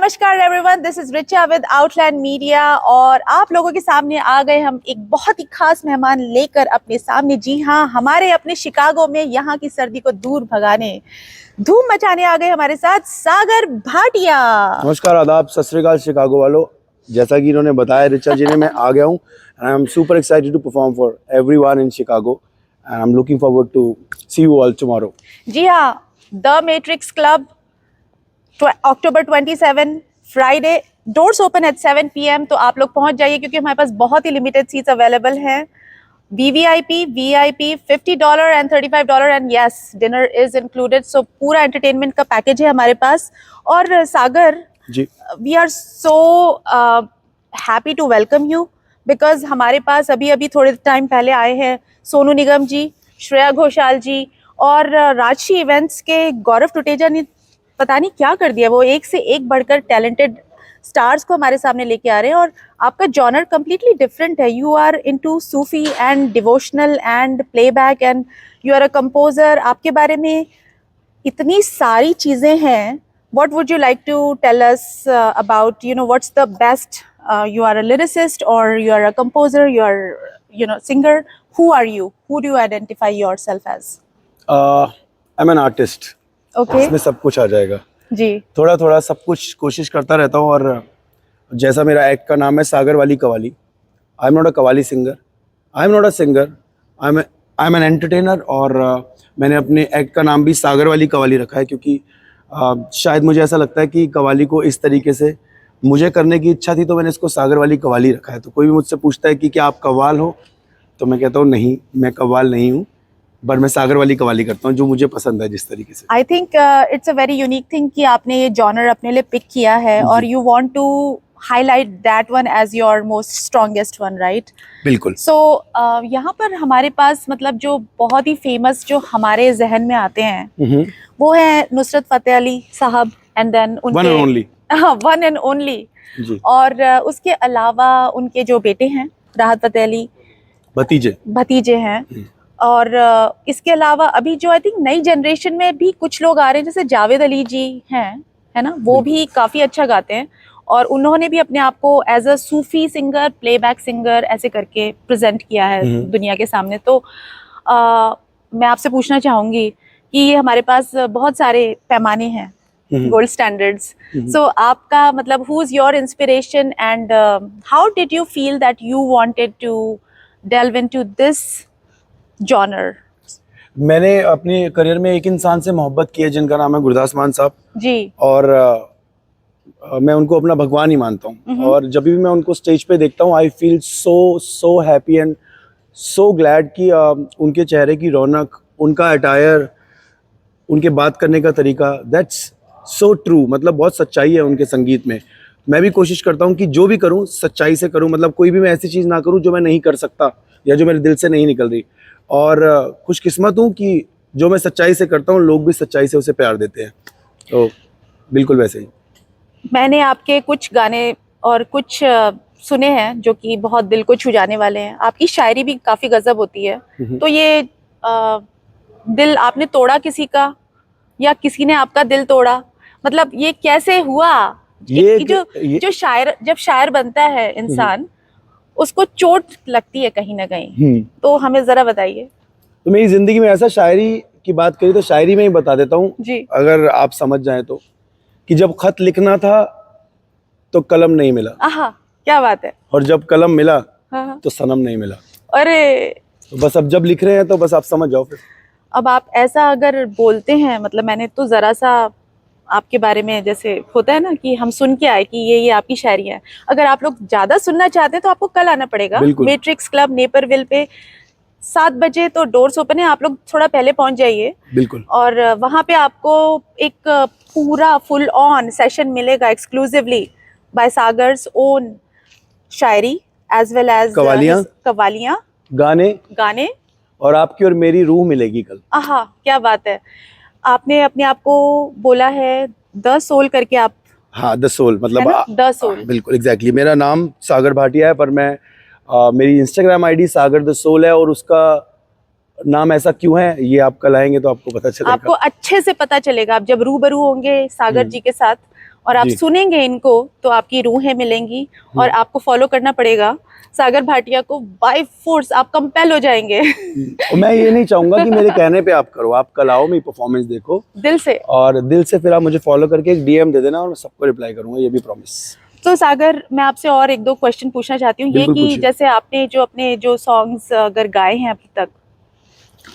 नमस्कार everyone, this is Richa with Outland Media और आप लोगों के सामने आ गए हम एक बहुत ही खास मेहमान लेकर अपने सामने। जी हाँ, हमारे अपने शिकागो में यहाँ की सर्दी को दूर भगाने, धूम मचाने आ गए हमारे साथ सागर भाटिया। नमस्कार, आदाब, सत श्री अकाल शिकागो वालों। जैसा कि इन्होंने बताया रिचा जी ने, मैं आ गया हूँ and I'm super excited to perform for everyone in Chicago and I'm looking forward to see you all tomorrow. जी हाँ, the matrix club October 27 Friday, doors open at 7 PM। तो आप लोग पहुंच जाइए क्योंकि हमारे पास बहुत ही लिमिटेड सीट्स अवेलेबल हैं। VVIP, VIP $50 and $35 and yes, dinner is included. So पूरा एंटरटेनमेंट का पैकेज है हमारे पास। और Sagar ji, we are so happy to welcome you because हमारे पास अभी अभी थोड़े टाइम पहले आए हैं सोनू निगम जी, श्रेया घोषाल जी और राजश्री इवेंट्स के गौरव टुटेजा ने पता नहीं क्या कर दिया। वो एक से एक बढ़कर टैलेंटेड स्टार्स को हमारे सामने लेके आ रहे हैं और आपका जॉनर कम्प्लीटली डिफरेंट है। You are into Sufi and devotional and playback and you are a composer. आपके बारे में इतनी सारी चीज़ें हैं। What would you like to tell us about, what's the best, you are a lyricist or you are a composer, you are, singer. Who are you? Who do you identify yourself as? I'm an artist. Okay. इसमें सब कुछ आ जाएगा जी। थोड़ा थोड़ा सब कुछ कोशिश करता रहता हूँ। और जैसा मेरा एक्ट का नाम है सागर वाली qawwali, I am not a qawwali singer, I am not a singer, I am an entertainer. और मैंने अपने एक्ट का नाम भी सागर वाली कवाली रखा है क्योंकि शायद मुझे ऐसा लगता है कि कवाली को इस तरीके से मुझे करने की इच्छा थी, तो मैंने इसको सागर वाली कवाली रखा है। तो कोई भी मुझसे पूछता है कि क्या आप कव्वाल हो, तो मैं कहता हूँ नहीं, मैं कव्वाल नहीं हूँ, पर मैं सागर वाली कवाली करता हूँ जो मुझे पसंद है जिस तरीके से। I think it's a very unique thing कि आपने ये जॉनर अपने लिए पिक किया है और you want to highlight that one as your most strongest one, right? बिल्कुल। सो यहाँ पर हमारे पास मतलब जो बहुत ही फेमस जो हमारे जहन में आते हैं वो है नुसरत फतेह अली साहब एंड देन उनके वन एंड ओनली और उसके अलावा उनके जो बेटे हैं राहत फतेह अली, भतीजे हैं। और इसके अलावा अभी जो आई थिंक नई जनरेशन में भी कुछ लोग आ रहे हैं जैसे जावेद अली जी हैं, है ना, वो भी काफ़ी अच्छा गाते हैं और उन्होंने भी अपने आप को as a Sufi singer, playback singer ऐसे करके प्रेजेंट किया है दुनिया के सामने। तो मैं आपसे पूछना चाहूँगी कि ये हमारे पास बहुत सारे पैमाने हैं, गोल्ड स्टैंडर्ड्स। सो आपका मतलब who is your inspiration and how did you feel that you wanted to delve into this genre? मैंने अपने करियर में एक इंसान से मोहब्बत की है जिनका नाम है गुरदास मान साहब जी। और मैं उनको अपना भगवान ही मानता हूँ। और जब भी मैं उनको स्टेज पे देखता हूँ I feel so happy and so glad कि उनके चेहरे की रौनक, उनका अटायर, उनके बात करने का तरीका, दैट्स सो ट्रू। मतलब बहुत सच्चाई है उनके संगीत में। मैं भी कोशिश करता हूँ कि जो भी करूँ सच्चाई से करूँ, मतलब कोई भी मैं ऐसी चीज़ ना करूँ जो मैं नहीं कर सकता या जो मेरे दिल से नहीं निकल रही। और खुशकिस्मत हूँ कि जो मैं सच्चाई से करता हूँ लोग भी सच्चाई से उसे प्यार देते हैं। तो बिल्कुल वैसे ही मैंने आपके कुछ गाने और कुछ सुने हैं जो कि बहुत दिल को छू जाने वाले हैं। आपकी शायरी भी काफ़ी गजब होती है। तो ये दिल आपने तोड़ा किसी का या किसी ने आपका दिल तोड़ा, मतलब ये कैसे हुआ? जो शायर, जब शायर बनता है इंसान उसको चोट लगती है कहीं ना कहीं, तो हमें जरा बताइए। तो मेरी जिंदगी में ऐसा, शायरी की बात करी तो शायरी में ही बता देता हूँ अगर आप समझ जाएं तो, कि जब खत लिखना था तो कलम नहीं मिला, आहा, क्या बात है। और जब कलम मिला तो सनम नहीं मिला। अरे तो बस अब जब लिख रहे हैं तो बस आप समझ जाओ फिर। अब आप ऐसा अगर बोलते हैं, मतलब मैंने तो जरा सा आपके बारे में, जैसे होता है ना कि हम सुन के आए कि ये आपकी शायरी है। अगर आप लोग ज्यादा सुनना चाहते हैं तो आपको कल आना पड़ेगा मैट्रिक्स क्लब नेपरविल पे 7 बजे। तो डोर्स ओपन है, आप लोग थोड़ा पहले पहुंच जाइए। बिल्कुल। और वहां पे आपको एक पूरा फुल ऑन सेशन मिलेगा एक्सक्लूसिवली बाय सागर्स ओन शायरी एज वेल एज कवालियां, गाने और आपकी और मेरी रूह मिलेगी कल। आहा, क्या बात है। आपने अपने आप को बोला है द सोल करके, आप? हाँ, द सोल, मतलब द सोल। बिल्कुल एग्जैक्टली। मेरा नाम सागर भाटिया है पर मैं मेरी Instagram ID Sagar the soul है और उसका नाम ऐसा क्यों है ये आप कल आएंगे तो आपको पता चलेगा। आपको अच्छे से पता चलेगा आप जब रूबरू होंगे सागर जी के साथ और आप जी। सुनेंगे इनको तो आपकी रूहें मिलेंगी और आपको फॉलो करना पड़ेगा सागर भाटिया को बाय फोर्स, आप कंपेल हो जाएंगे। और मैं ये नहीं चाहूंगा कि मेरे कहने पे आप करो, आप कल आओ, मेरी परफॉर्मेंस देखो दिल से। और दिल से फिर आप मुझे फॉलो करके एक डीएम दे देना और मैं सबको रिप्लाई करूंगा, ये भी प्रॉमिस। तो सागर, मैं आपसे और एक दो क्वेश्चन पूछना चाहती हूँ, ये बिल्कुल कि पूछिए। जैसे आपने जो अपने जो सॉन्ग्स अगर गाए हैं अभी तक,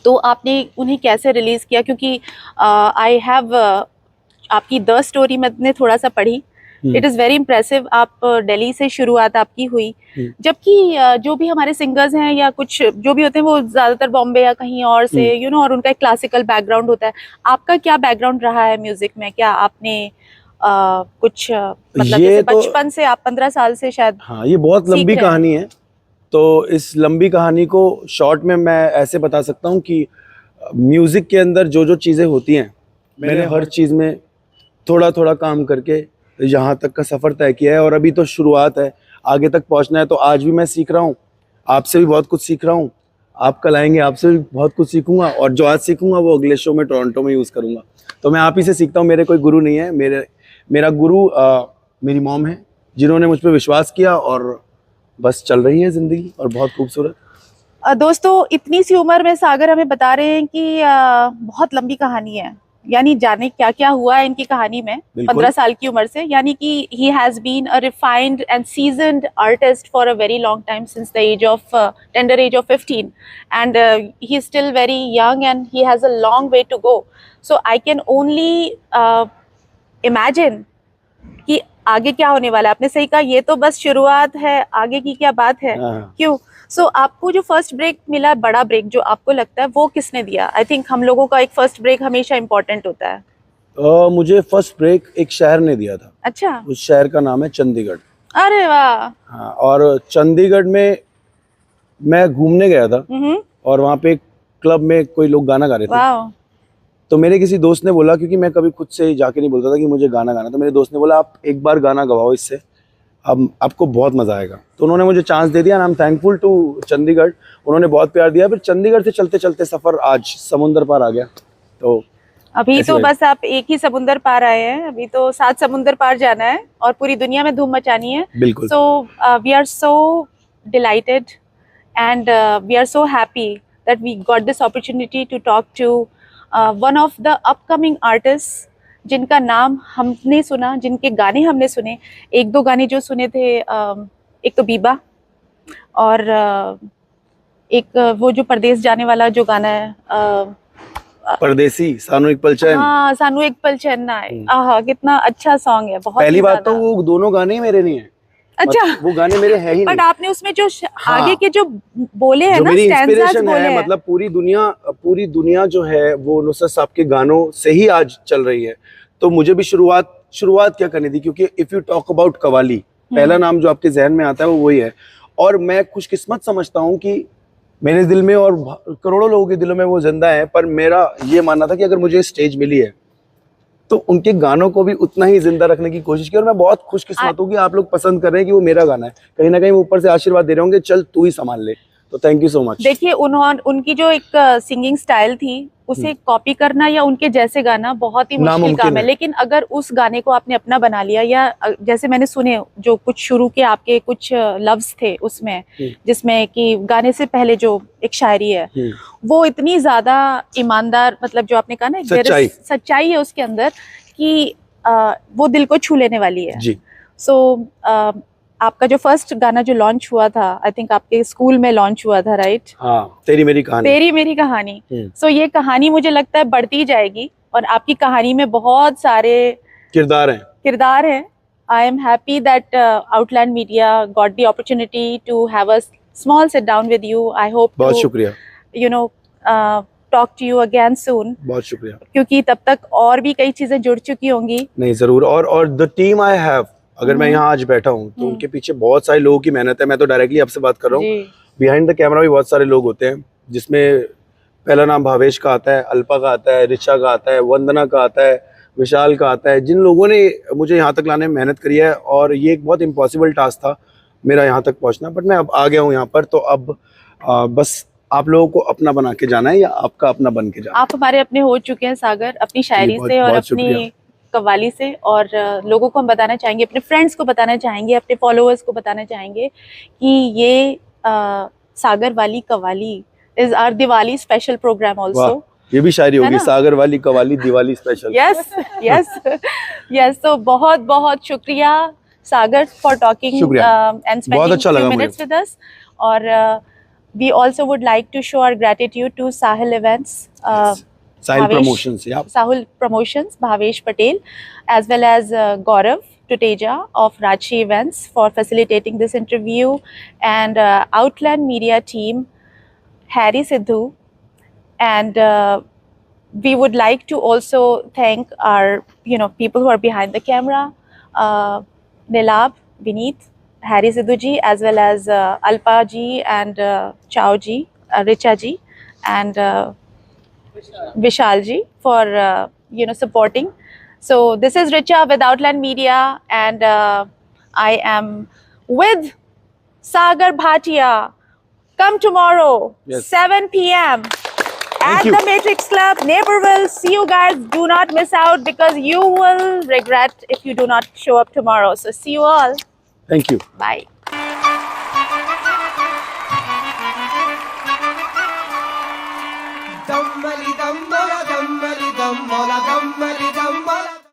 तो आपने उन्हें कैसे रिलीज किया? क्योंकि आई हैव आपकी द स्टोरी मैंने थोड़ा सा पढ़ी, इट इज़ वेरी इम्प्रेसिव। आप दिल्ली से शुरुआत आपकी हुई, जबकि जो भी हमारे सिंगर्स हैं या कुछ जो भी होते हैं वो ज़्यादातर बॉम्बे या कहीं और से यू नो, और उनका एक क्लासिकल बैकग्राउंड होता है। आपका क्या बैकग्राउंड रहा है म्यूजिक में? क्या आपने कुछ मतलब ये जैसे तो- बचपन से, आप 15 साल से शायद हाँ, ये बहुत सीख लंबी रहे हैं। कहानी है, तो इस लंबी कहानी को शॉर्ट में मैं ऐसे बता सकता हूँ कि म्यूजिक के अंदर जो जो चीज़ें होती हैं, मैंने हर चीज़ में थोड़ा थोड़ा काम करके यहाँ तक का सफ़र तय किया है और अभी तो शुरुआत है, आगे तक पहुँचना है। तो आज भी मैं सीख रहा हूँ, आपसे भी बहुत कुछ सीख रहा हूँ, आप कल आएंगे, आपसे भी बहुत कुछ सीखूंगा और जो आज सीखूंगा वो अगले शो में टोरंटो में यूज़ करूंगा। तो मैं आप ही से सीखता हूँ, मेरे कोई गुरु नहीं है, मेरा गुरु मेरी मॉम है, जिन्होंने मुझ पर विश्वास किया और बस चल रही है ज़िंदगी और बहुत खूबसूरत। दोस्तों, इतनी सी उम्र में सागर हमें बता रहे हैं कि बहुत लंबी कहानी है, यानी जाने क्या क्या हुआ है इनकी कहानी में 15 साल की उम्र से। यानी कि he has been a refined and seasoned artist for a very long time, since the age of tender age of 15, and he is still very young and he has a long way to go. So I can only imagine कि आगे क्या होने वाला है। आपने सही कहा, ये तो बस शुरुआत है, आगे की क्या बात है। क्यों? सो आपको जो फर्स्ट ब्रेक मिला, बड़ा ब्रेक जो आपको लगता है, वो किसने दिया? आई थिंक हम लोगों का एक फर्स्ट ब्रेक हमेशा इम्पोर्टेंट होता है। मुझे फर्स्ट ब्रेक एक शहर ने दिया था। अच्छा। उस शहर का नाम है चंडीगढ़। अरे वाह। हाँ, और चंडीगढ़ में मैं घूमने गया था और वहाँ पे एक क्लब में कोई लोग गाना गा रहे थे। वाह। तो मेरे किसी दोस्त ने बोला, क्योंकि मैं कभी खुद से जाके नहीं बोलता था कि मुझे गाना गाना, तो मेरे दोस्त ने बोला आप एक बार गाना गवाओ इससे, अब आपको बहुत मजा आएगा। तो उन्होंने मुझे चांस दे दिया, I am thankful to Chandigarh. उन्होंने बहुत प्यार दिया। फिर चंडीगढ़ से चलते चलते सफर आज समुंदर पार आ गया। तो अभी तो बस आप एक ही समुंदर पार आए हैं, अभी तो 7 समुंदर पार जाना है और पूरी दुनिया में धूम मचानी है। बिल्कुल। So we are so delighted and we are so happy that we got this opportunity to talk to one of the upcoming artist, जिनका नाम हमने सुना, जिनके गाने हमने सुने। एक दो गाने जो सुने थे, एक तो बीबा और एक वो जो परदेश जाने वाला जो गाना है, परदेसी, सानू एक पल चैन। हाँ, सानू एक पल चैन ना आए। आहा, कितना अच्छा सॉन्ग है। बहुत पहली बात तो वो दोनों गाने ही मेरे नहीं है। अच्छा। वो गाने मेरे हैं ही नहीं। बट आपने उसमें जो आगे के जो बोले हैं जो ना, मेरी स्टैंजास इंस्पिरेशन बोले है, हैं। मतलब पूरी दुनिया जो है वो नुसरत साहब के गानों से ही आज चल रही है। तो मुझे भी शुरुआत क्या करनी थी, क्योंकि if you talk about qawwali, पहला नाम जो आपके जहन में आता है वो वही है। और मैं खुशकिस्मत समझता हूँ कि मेरे दिल में और करोड़ों लोगों के दिलों में वो जिंदा है। पर मेरा ये मानना था कि अगर मुझे स्टेज मिली है तो उनके गानों को भी उतना ही जिंदा रखने की कोशिश की। और मैं बहुत खुशकिस्मत हूँ कि आप लोग पसंद कर रहे हैं कि वो मेरा गाना है। कहीं ना कहीं वो ऊपर से आशीर्वाद दे रहे होंगे, चल तू ही संभाल ले। तो थैंक यू सो मच। देखिए, उनकी जो एक सिंगिंग स्टाइल थी, उसे कॉपी करना या उनके जैसे गाना बहुत ही मुश्किल काम है। लेकिन अगर उस गाने को आपने अपना बना लिया, या जैसे मैंने सुने जो कुछ शुरू के आपके कुछ लफ्ज थे उसमें, जिसमें कि गाने से पहले जो एक शायरी है, वो इतनी ज्यादा ईमानदार, मतलब जो आपने कहा ना, सच्चाई है उसके अंदर कि वो दिल को छू लेने वाली है जी। सो आपका जो फर्स्ट गाना जो लॉन्च हुआ था, आई थिंक आपके स्कूल में लॉन्च हुआ था, राइट? हाँ, तेरी मेरी कहानी। सो ये कहानी मुझे लगता है बढ़ती जाएगी और आपकी कहानी में बहुत सारे किरदार हैं। I am happy that Outland Media got the opportunity to have a small sit down with you. I hope बहुत शुक्रिया। You know talk to you again soon. बहुत शुक्रिया। क्योंकि तब तक और भी कई चीजें जुड़ चुकी होंगी। नहीं, जरूर। और द टीम आई हैव, अगर मैं यहाँ आज बैठा हूँ तो उनके पीछे बहुत सारे लोगों की मेहनत है। मैं तो डायरेक्टली आपसे बात कर रहा हूँ, बिहाइंड द कैमरा भी बहुत सारे लोग होते हैं, जिसमें पहला नाम भावेश का आता है, अल्पा का आता है, ऋचा का आता है, वंदना का आता है, विशाल का आता है, जिन लोगों ने मुझे यहाँ तक लाने में मेहनत करी है। और ये एक बहुत इम्पॉसिबल टास्क था मेरा यहाँ तक पहुँचना, बट मैं अब आ गया हूँ यहाँ पर। तो अब बस आप लोगों को अपना बना के जाना है या आपका अपना बन के जाना है। आप हमारे अपने हो चुके हैं सागर, अपनी शायरी से और अपनी कव्वाली से, और लोगों को हम बताना चाहेंगे, अपने फ्रेंड्स को बताना चाहेंगे, अपने फॉलोअर्स को बताना चाहेंगे कि ये सागर वाली qawwali is our Diwali special program also. ये भी शायरी होगी, सागर वाली qawwali Diwali special. Yes yes yes. तो बहुत बहुत शुक्रिया Sagar for talking and spending few minutes with us। और we also would like to show our gratitude to Sahil Events, Sahil Promotions, yeah. Sahil Promotions, Bhavesh Patel, as well as Gaurav Tuteja of Rajshi Events for facilitating this interview, and Outland Media team, Harry Sidhu, and we would like to also thank our people who are behind the camera, Nilab, Vineet, Harry Sidhu ji, as well as Alpa ji and Chao ji, Richa ji, and Vishal ji for supporting. So this is Richa with Outland Media, and I am with Sagar Bhatia. Come tomorrow, 7 p.m. at the Matrix Club, Naperville. See you guys. Do not miss out, because you will regret if you do not show up tomorrow. So see you all. Thank you. Bye.